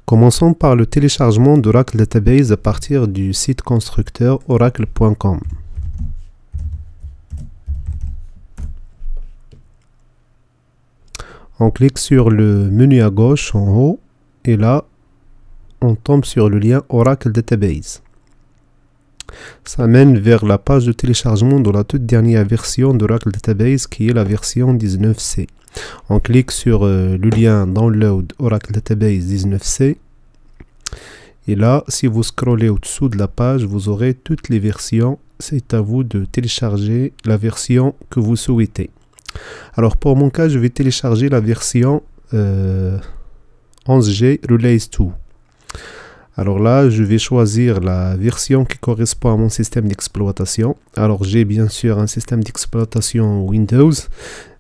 Commençons par le téléchargement d'Oracle Database à partir du site constructeur oracle.com. On clique sur le menu à gauche en haut et là on tombe sur le lien Oracle Database. Ça mène vers la page de téléchargement de la toute dernière version d'Oracle Database qui est la version 19c. On clique sur le lien Download Oracle Database 19c et là si vous scrollez au-dessous de la page vous aurez toutes les versions. C'est à vous de télécharger la version que vous souhaitez. Alors pour mon cas je vais télécharger la version 11G Release 2. Alors là, je vais choisir la version qui correspond à mon système d'exploitation. Alors j'ai bien sûr un système d'exploitation Windows,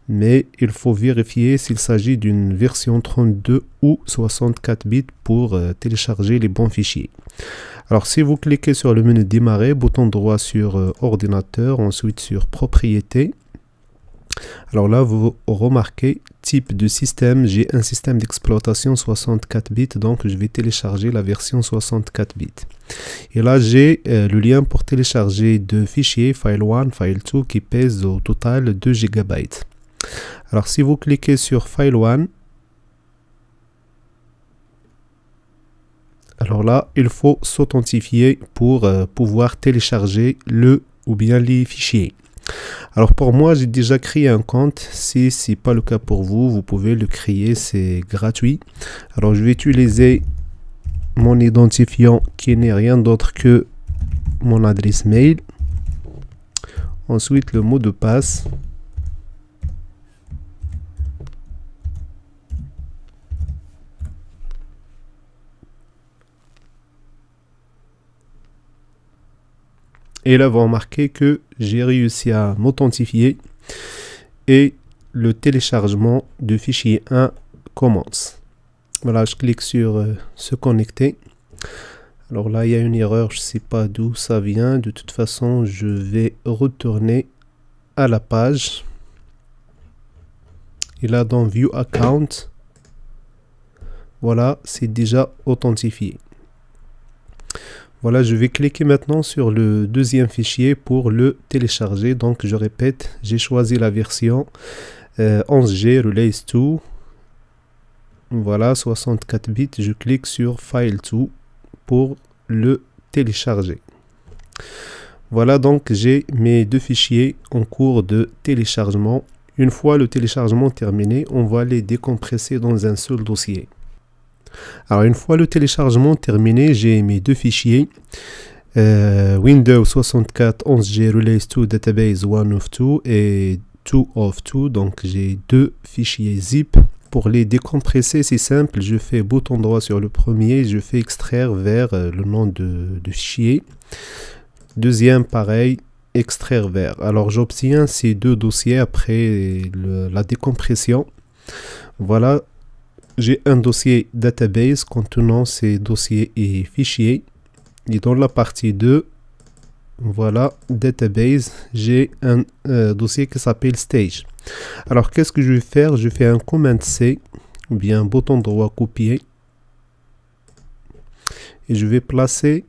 mais il faut vérifier s'il s'agit d'une version 32 ou 64 bits pour télécharger les bons fichiers. Alors si vous cliquez sur le menu démarrer, bouton droit sur ordinateur, ensuite sur propriétés. Alors là, vous remarquez type de système. J'ai un système d'exploitation 64 bits, donc je vais télécharger la version 64 bits. Et là, j'ai le lien pour télécharger deux fichiers, file 1, file 2, qui pèsent au total 2 GB. Alors si vous cliquez sur file 1, alors là, il faut s'authentifier pour pouvoir télécharger le ou bien les fichiers. Alors pour moi j'ai déjà créé un compte. Si ce n'est pas le cas pour vous, vous pouvez le créer, c'est gratuit. Alors je vais utiliser mon identifiant qui n'est rien d'autre que mon adresse mail, ensuite le mot de passe, et là vous remarquez que j'ai réussi à m'authentifier et le téléchargement du fichier 1 commence. Voilà, je clique sur se connecter. Alors là il y a une erreur, je ne sais pas d'où ça vient. De toute façon je vais retourner à la page et là dans View Account, voilà, c'est déjà authentifié. Voilà, je vais cliquer maintenant sur le deuxième fichier pour le télécharger. Donc je répète, j'ai choisi la version 11G Release 2. Voilà, 64 bits. Je clique sur File 2 pour le télécharger. Voilà, donc j'ai mes deux fichiers en cours de téléchargement. Une fois le téléchargement terminé, on va les décompresser dans un seul dossier. Alors une fois le téléchargement terminé, j'ai mes deux fichiers Windows 64 11G Release 2 Database 1 of 2 et 2 of 2. Donc j'ai deux fichiers zip. Pour les décompresser, c'est simple, je fais bouton droit sur le premier, je fais extraire vers le nom de fichier. Deuxième pareil, extraire vers. Alors j'obtiens ces deux dossiers après la décompression. Voilà. J'ai un dossier database contenant ces dossiers et fichiers. Et dans la partie 2, voilà, database, j'ai un dossier qui s'appelle stage. Alors, qu'est-ce que je vais faire? Je fais un command C, ou bien bouton droit copier. Et je vais placer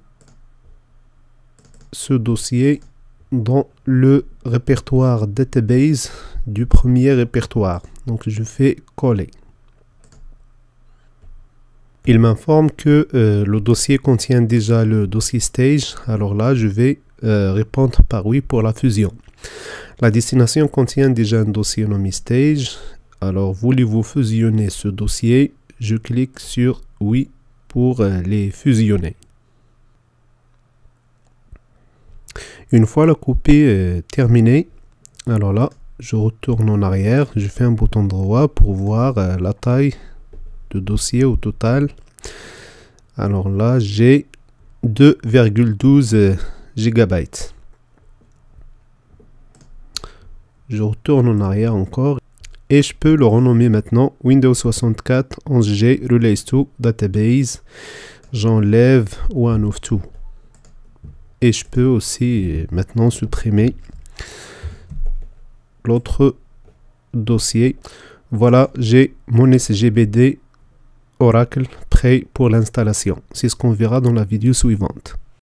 ce dossier dans le répertoire database du premier répertoire. Donc, je fais coller. Il m'informe que le dossier contient déjà le dossier stage. Alors là, je vais répondre par oui pour la fusion. La destination contient déjà un dossier nommé stage. Alors, voulez-vous fusionner ce dossier? Je clique sur oui pour les fusionner. Une fois la copie terminée, alors là, je retourne en arrière. Je fais un bouton droit pour voir la taille de dossier au total. Alors là j'ai 2,12 GB. Je retourne en arrière encore et je peux le renommer maintenant Windows 64 11G Release 2 Database. J'enlève 1 of 2 et je peux aussi maintenant supprimer l'autre dossier. Voilà, j'ai mon SGBD Oracle prêt prêt pour l'installation. C'est ce qu'on verra dans la vidéo suivante.